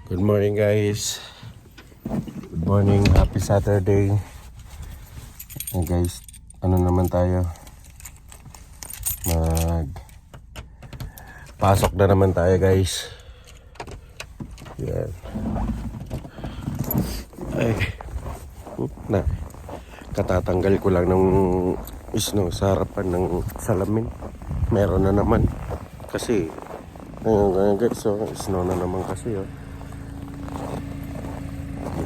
Good morning guys. Good morning, happy Saturday. And guys, ano naman tayo? Pasok na naman tayo guys. Yan. Ay. Na. Katatanggal ko lang ng snow sa harapan ng salamin. Meron na naman. Kasi ngayon guys, so snow na naman kasi oh.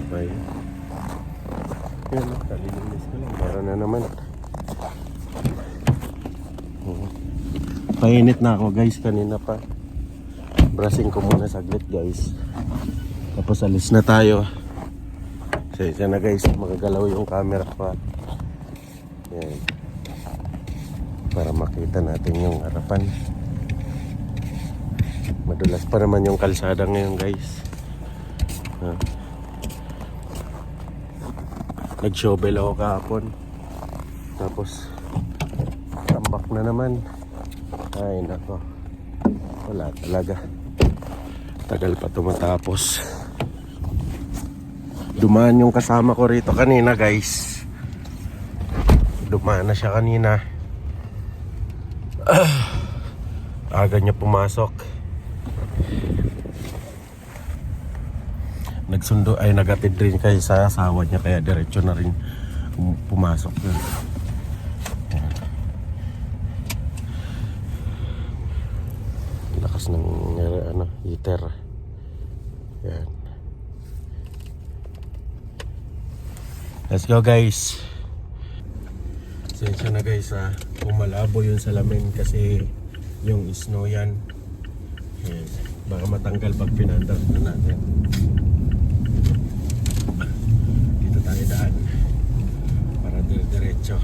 Okay. Yan, kalilinis ko lang. Meron na naman. Painit na ako guys kanina pa. Brushing ko muna saglit guys. Tapos alis na tayo. Sensya na guys, magagalaw yung camera pa. Yan. Para makita natin yung harapan. Madulas pa naman yung kalsada ngayon guys. Nag-shovel ako kahapon. Tapos tambak na naman. Ay nako, wala talaga. Tagal pa tumatapos. Dumaan yung kasama ko rito kanina guys. Dumaan na siya kanina. Aga niya pumasok. Nagsundo ay nagatid rin kayo sa asawa niya, kaya diretso na rin pumasok yun. Lakas ng heater. Yan. Let's go guys. Sensya na guys kung malabo yung salamin kasi yung snow yan. Yan. Baka matanggal pag pinandar na natin. Dito tayo daan para diretso.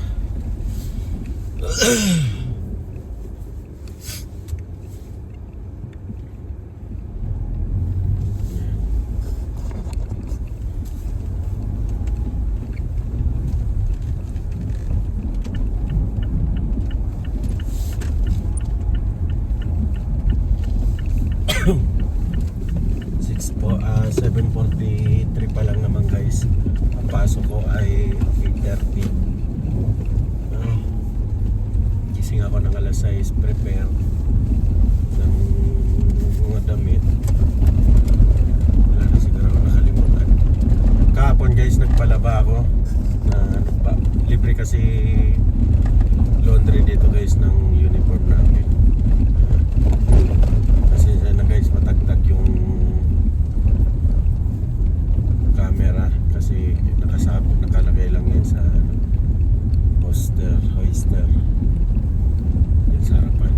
Six po, 7:43 pa lang naman guys. Ang pasok ko ay 8:30. Gising ako ng alas 6, prepare ng mga damit. Wala na siguro ako nakalimutan. Kahapon guys, nagpalaba ako na libre kasi laundry dito guys ng uniform namin. Kasi na guys, matagtag yung camera kasi nakasabog, nakalagay lang yan sa hoister yan sa harapan.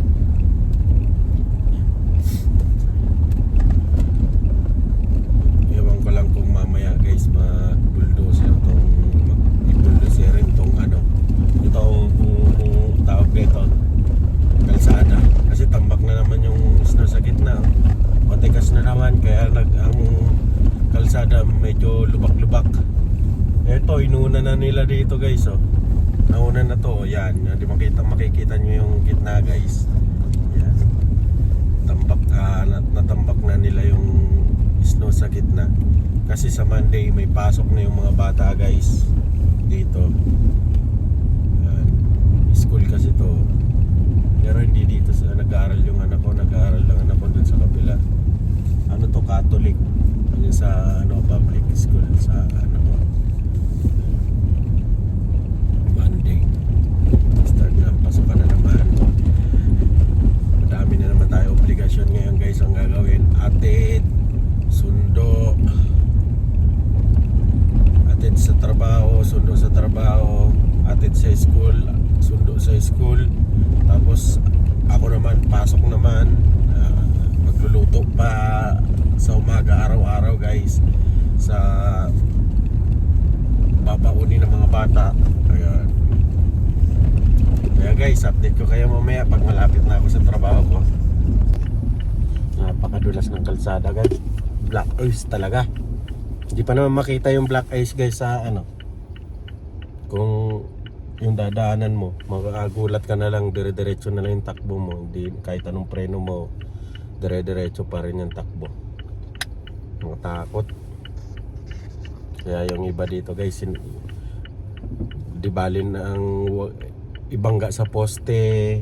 Ewan ko lang kung mamaya guys mag-bulldozer tong itong tawag nito kalsada, kasi tambak na naman yung snow sa gitna. Matigas na naman kaya ang kalsada medyo lubak-lubak. Eto, inuna na nila dito guys oh. Nauna na to, yan. Di makikita nyo yung gitna guys. Yan. Natambak na nila yung snow sa gitna. Kasi sa Monday may pasok na yung mga bata guys dito. Yan. School kasi to. Pero hindi dito sa nag-aaral yung anak ko. Nag-aaral lang anak ko dun sa kapila. Ano to, Catholic. Yung sa public school sa Monday. Start na, pasukan na naman. Madami na naman tayo obligasyon ngayon guys ang gagawin. Atid, sundo, atid sa trabaho, sundo sa trabaho, atid sa school, sundo sa school. Tapos ako naman, pasok naman, magluluto pa sa umaga araw-araw guys sa babaunin ng mga bata. Kaya guys, update ko kayo mamaya pag malapit na ako sa trabaho ko. Napakadulas ng kalsada guys. Black ice talaga. Hindi pa naman makita yung black ice guys sa kung yung dadaanan mo, magagulat ka na lang, dire-diretso na lang yung takbo mo. Hindi, kahit anong preno mo, dire-diretso pa rin yung takbo. Mga matakot. Kaya yung iba dito guys, di balin ang ibangga sa poste,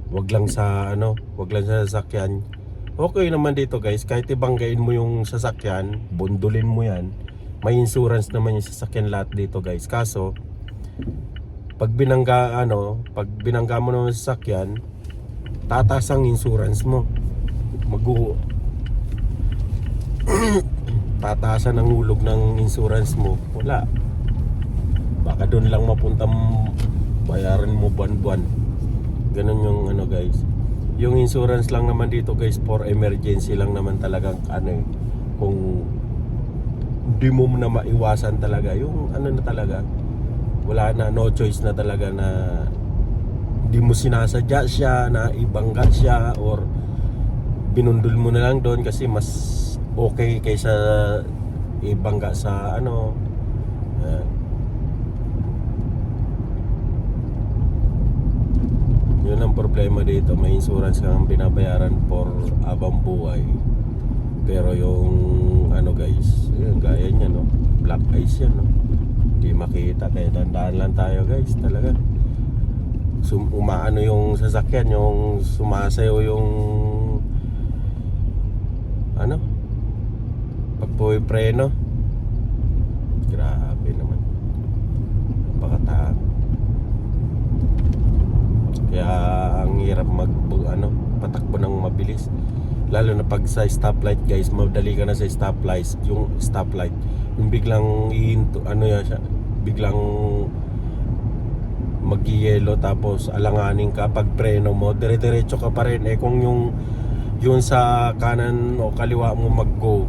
wag lang sa wag lang sa sasakyan. Okay naman dito guys, kahit ibanggain mo yung sasakyan, bundulin mo yan, may insurance naman yung sasakyan lahat dito guys. Kaso pag binangga mo ng sasakyan, tataas ang insurance mo. Tataasan ang hulog ng insurance mo. Wala. Baka doon lang mapunta, bayaran mo buwan-buwan. Ganun yung guys. Yung insurance lang naman dito guys, for emergency lang naman talagang kung hindi mo na maiwasan talaga, yung na talaga, wala na, no choice na talaga na hindi mo sinasadya siya, na ibangga siya, or binundol mo na lang doon kasi mas okay kaysa ibangga sa yun ang problema dito. May insurance kang binabayaran for abang buhay, pero yung guys, yun, gaya niya black ice yan hindi makita, kaya tandaan lang tayo guys talaga. Umaano yung sasakyan, yung sumasayaw yung pagpuwi preno, grabe naman, napakatakot. Kaya ang hirap patakbo ng mabilis, lalo na pag sa stoplight guys. Madali ka na sa stoplight, yung biglang biglang mag-yellow, tapos alanganin ka, pag preno mo dire-diretso ka pa rin. Kung yung sa kanan o kaliwa mo mag-go,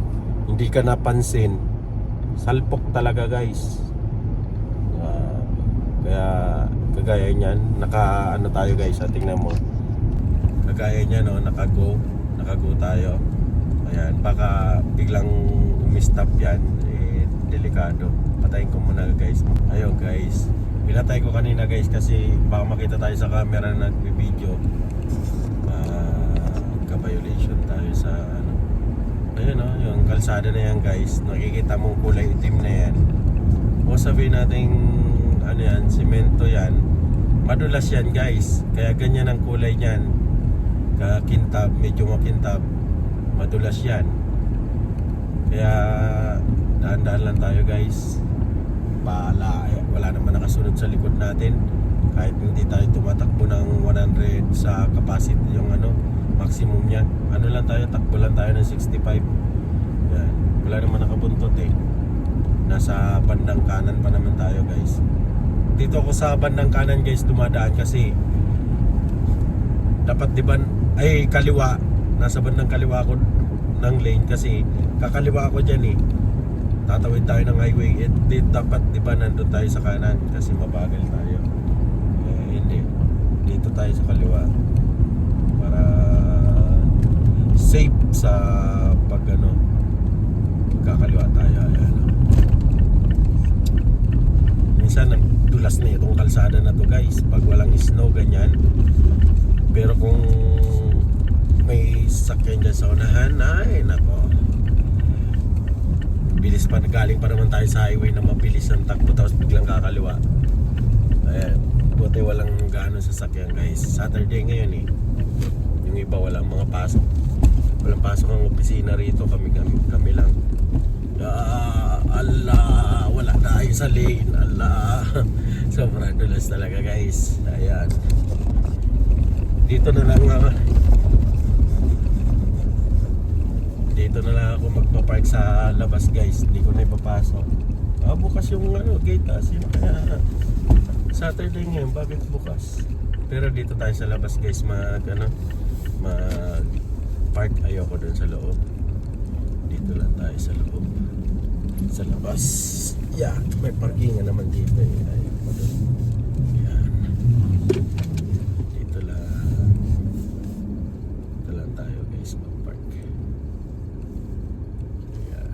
hindi ka napansin, salpok talaga guys. Kaya kagaya niyan, tayo guys, tingnan mo, kagaya niyan naka-go tayo. Ayan, baka biglang umistop yan, delikado. Patayin ko muna guys. Ayun guys, pinatay ko kanina guys kasi baka makita tayo sa camera na nagbi-video, ka-violation tayo sa ayun yung kalsada na yan guys. Nakikita mong kulay itim na yan, o sabihin natin yan, simento yan, madulas yan guys. Kaya ganyan ang kulay niyan, kakintab, medyo makintab, madulas yan. Kaya dahan-dahan lang tayo guys. Wala naman nakasunod sa likod natin. Kahit hindi tayo tumatakbo ng 100 sa capacity, yung maximum niya, lang tayo, takbo lang tayo ng 65. Yan. Wala naman nakabuntot nasa bandang kanan pa naman tayo guys. Dito ako sa bandang kanan guys dumadaan kasi dapat kaliwa, nasa bandang kaliwa ako ng lane kasi kakaliwa ako dyan tatawid tayo ng highway. Dapat nandun tayo sa kanan kasi mabagal tayo. Hindi, dito tayo sa kaliwa para safe sa kakaliwa tayo. Ayan. Minsan nagdulas na itong kalsada na to guys pag walang snow ganyan. Pero kung may sakyan dyan sa unahan, ay nako, bilis pa, galing pa naman tayo sa highway na mabilis ang takbo, tapos biglang kakaliwa. Ayan, buti walang gano'ng sasakyan guys. Saturday ngayon yung iba walang mga pasok, walang pasok ang opisina rito. Kami lang. Allah, wala tayo sa lane. Allah, sobrang dulas talaga guys. Ayan, dito na lang ako magpa-park sa labas guys. Hindi ko na ipapasok. Bukas yung gate yun, kaya Saturday ngayon, bakit bukas? Pero dito tayo sa labas guys, mag-park. Ayoko dun sa loob, dito lang tayo sa loob, sa labas. Yeah, may parkingan naman dito ayoko dun. Yan, dito lang tayo guys mag-park. Yeah,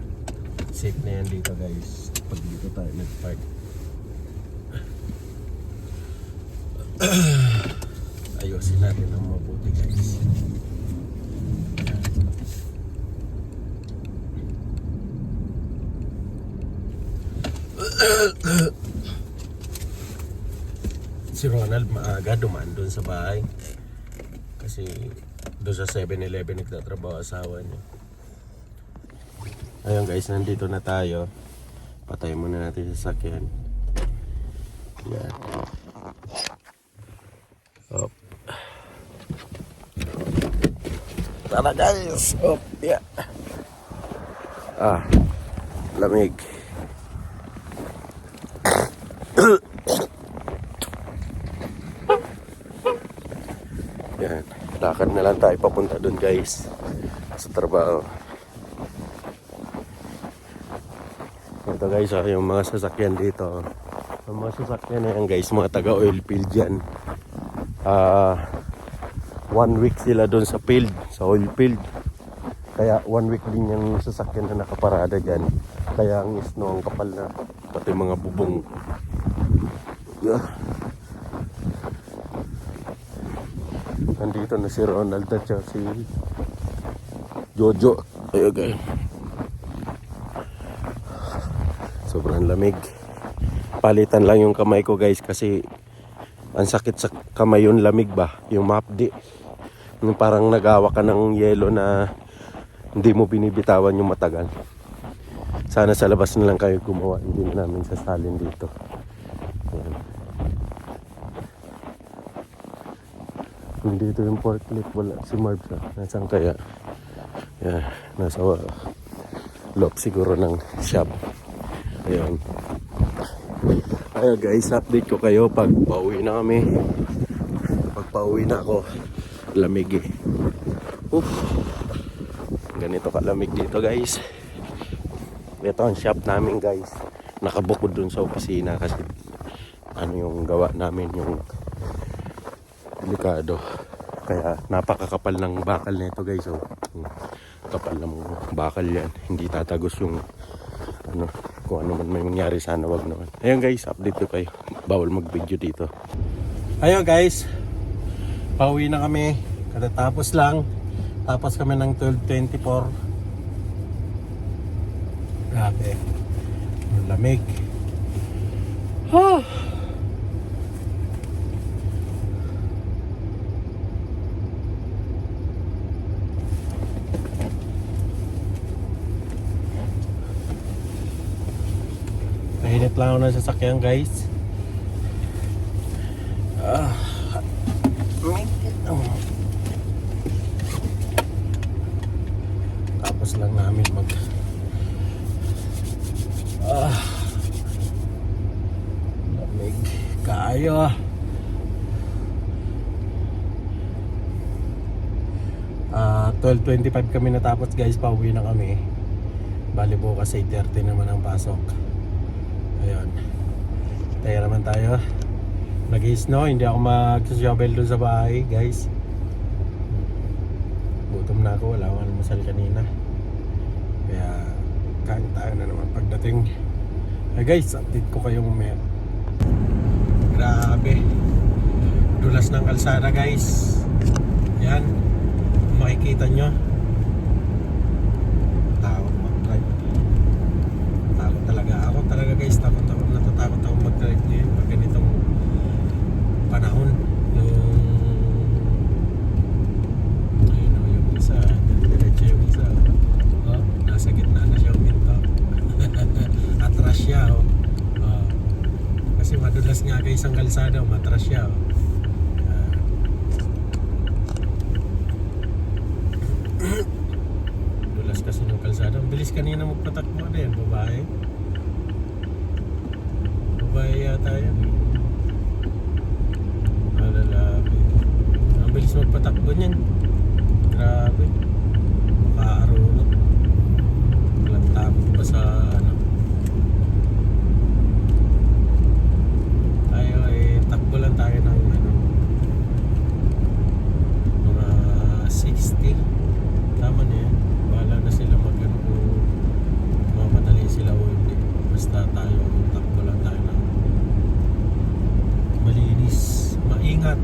safe na yan dito guys pag dito tayo nag-park. Ayusin natin ang mabuti guys. Si Ronald maaga dumaan doon sa bahay. Kasi doon sa 7-Eleven nagtatrabaho asawa niya. Ayun guys, nandito na tayo. Patay muna natin sa sakyan. Yan. Op. Tara guys! Op, yeah. Lamig. Yan. Lakad na lang tayo papunta doon guys. Sa trabaho. Ito guys, yung mga sasakyan dito. Yung mga sasakyan na yan guys, mga taga oil field yan. 1 week sila doon sa field, sa oil field. Kaya 1 week din yung sasakyan na nakaparada dyan. Kaya ang snow, ang kapal na, pati mga bubong. Yeah. Nandito na si Ronald at si Jojo. Ayun guys. Sobrang lamig. Palitan lang yung kamay ko guys kasi ang sakit sa kamay yung lamig ba, yung mapdi. Yung parang nagawa ka ng yelo na hindi mo binibitawan yung matagal. Sana sa labas na lang kayo gumawa, hindi na namin sasalin dito. Ayan. Dito yung forklift, wala si Marv. Nasaan kaya? Yan, nasa loob siguro ng shop. Ayan. Ayun guys, update ko kayo pag pauwi na kami. Pag pauwi na ako, lamig eh. Ganito kalamig dito guys. Ito ang shop namin guys. Nakabukod dun sa opisina kasi ano yung gawa namin, yung delikado. Kaya napakakapal ng bakal nito guys. So, kapal ng bakal yan. Hindi tatagos yung ano, kung ano man may mangyari, sana wag naman. Ayun guys, update ko kayo. Bawal mag video dito. Ayun guys, pauwi na kami. Katatapos lang. Tapos kami ng 12:24. Grabe, ang lamig. Mainit lang ako ng sasakyan guys. Tapos lang namin mag lamig kayo. 12:25 kami natapos guys, pauwi na kami. Bali bukas 8:30 naman ang pasok. Ayun, tayo naman tayo. Nag-snow, hindi ako mag-shovel doon sa bahay guys. Gutom na ako, wala akong almusal kanina. Kaya kain tayo na naman pagdating. Ay guys, update ko kayo mamaya. Grabe, dulas ng kalsada guys. Yan, kung makikita nyo, takot mag-drive. Takot talaga ako guys, natatakot ako mag-drive ngayon pag ganitong panahon. Yung isa, diretso yung isa. Nasa gitna na siya uminto. Atras siya. Kasi madulas nga guys ang kalsada, matras siya. Dulas kasi ng kalsada. Ang bilis kanina magpatakbo na yan, babae. Babae yata yan. Lalaki. Ang bilis magpatakbo niyan. Grabe. Makaarunot. Walang takot pa sa ano. Tayo takbo lang tayo ng ano, mga 60. Tama na yan. Bahala na sila mag-ano kung mamadali sila o hindi. Basta tayo, takbo lang tayo ng malinis, maingat.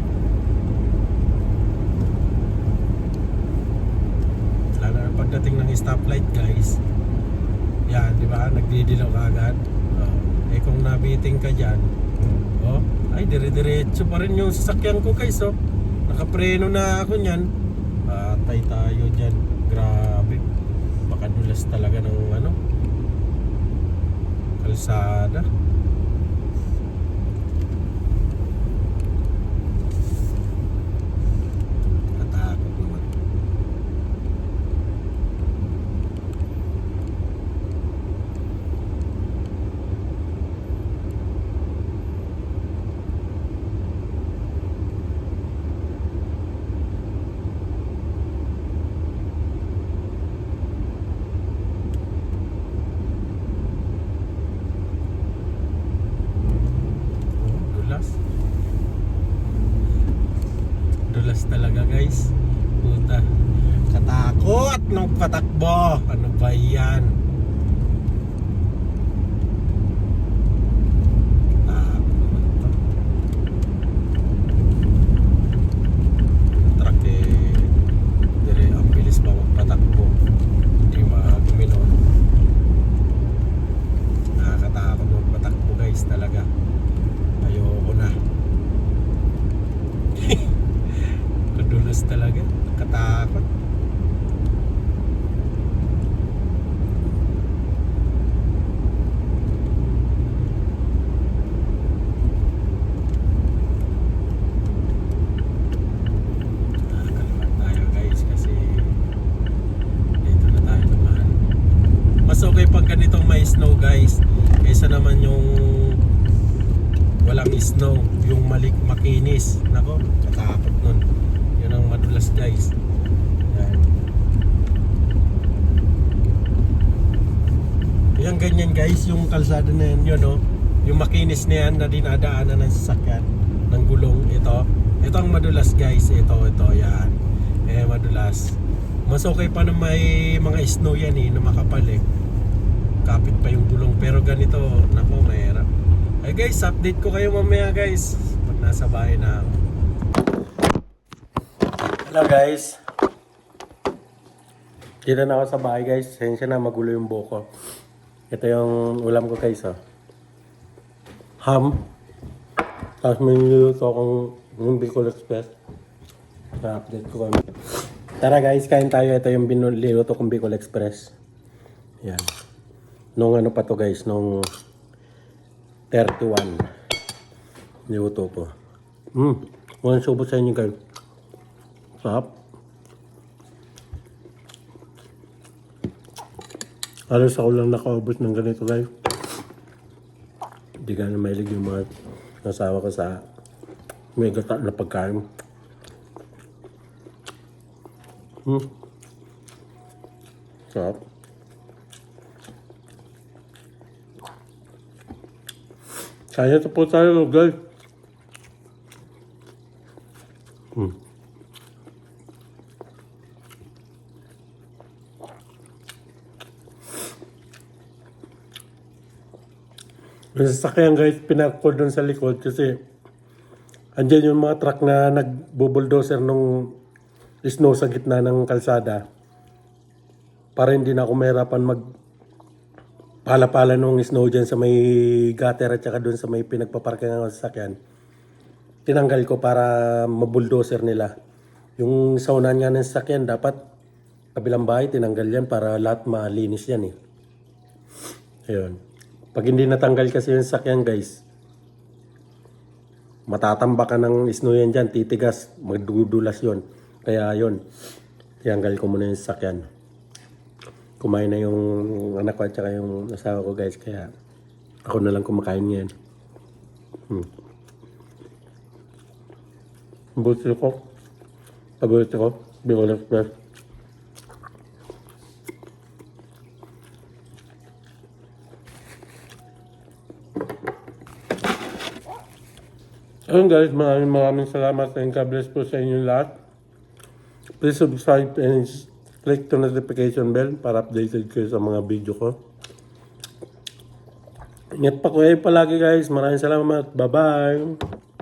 Lalo na pagdating ng stoplight guys. Yan, di ba? Nagdidilaw ka agad. Eh kung nabiting ka dyan, oh, ay dire-diretso pa rin yung sasakyan ko guys, oh. Nakapreno na ako niyan. Patay tayo dyan. Grabe. Baka dulas talaga ng ano, kalsada. Katakot naman. Dulas. Dulas talaga guys. Puta. Katakot nung patakbo. Ano ba yan? Takot naman to. Truck eh. Dire, ang bilis pa magpatakbo. Hindi maguminon. Nakakatakot magpatakbo guys talaga. Ayoko na. Kadulas talaga. Katakot. Kalipat tayo guys kasi dito na tayo naman. Mas okay pag ganitong may snow guys kaysa naman yung walang snow, yung makinis. Nako, katakot nun. Yun ang madulas guys. Yan. Yung ganyan guys, yung kalsada na yan, yun oh. Yung makinis na yan na dinadaanan ng sasakyan, ng gulong, ito. Ito ang madulas guys, ito, yan. Eh, madulas. Mas okay pa na may mga snow yan eh, na makapal eh. Kapit pa yung gulong, pero ganito, nako, mahirap. Ay guys, update ko kayo mamaya guys pag nasa bahay na ako. Hello guys. Dito na ako sa bahay guys. Sensya na, magulo yung buko. Ito yung ulam ko guys, oh. Ham. Tapos may niluto akong yung Bicol Express. Na-update ko kami. Tara guys, kain tayo. Ito yung niluto kong Bicol Express. Yan. Nung ano pa to guys, nung 31 niluto ko. Walang subo sa inyo guys. Sarap. Halos ako lang nakaubos ng ganito guys. Hindi ka na mahilig yung mga nasawa ko sa may gata na pagkain. Sarap. Kaya ito po tayo guys. Yung sasakyan guys, pinark ko doon sa likod kasi andyan yung mga truck na nagbo-bulldozer nung snow sa gitna ng kalsada para hindi na ako mahirapan pala-pala nung snow dyan sa may gutter at saka doon sa may pinagpaparking ng sasakyan. Tinanggal ko para mabulldozer nila. Yung saunan nga ng sasakyan, dapat kabilang bahay, tinanggal yan para lahat malinis yan eh. Ayun. Pag hindi natanggal kasi yung sasakyan guys, matatamba ka ng snow yan dyan, titigas, magdudulas yun. Kaya yun, tinanggal ko muna yung sasakyan. Kumain na yung anak ko at saka yung asawa ko guys, kaya ako na lang kumakain ngayon. Paborito ko, Bicol Express. Ayun guys, maraming salamat and God bless po sa inyo lahat. Please subscribe and click the notification bell para updated kayo sa mga video ko. Ingat pa kayo palagi guys. Maraming salamat. Bye-bye.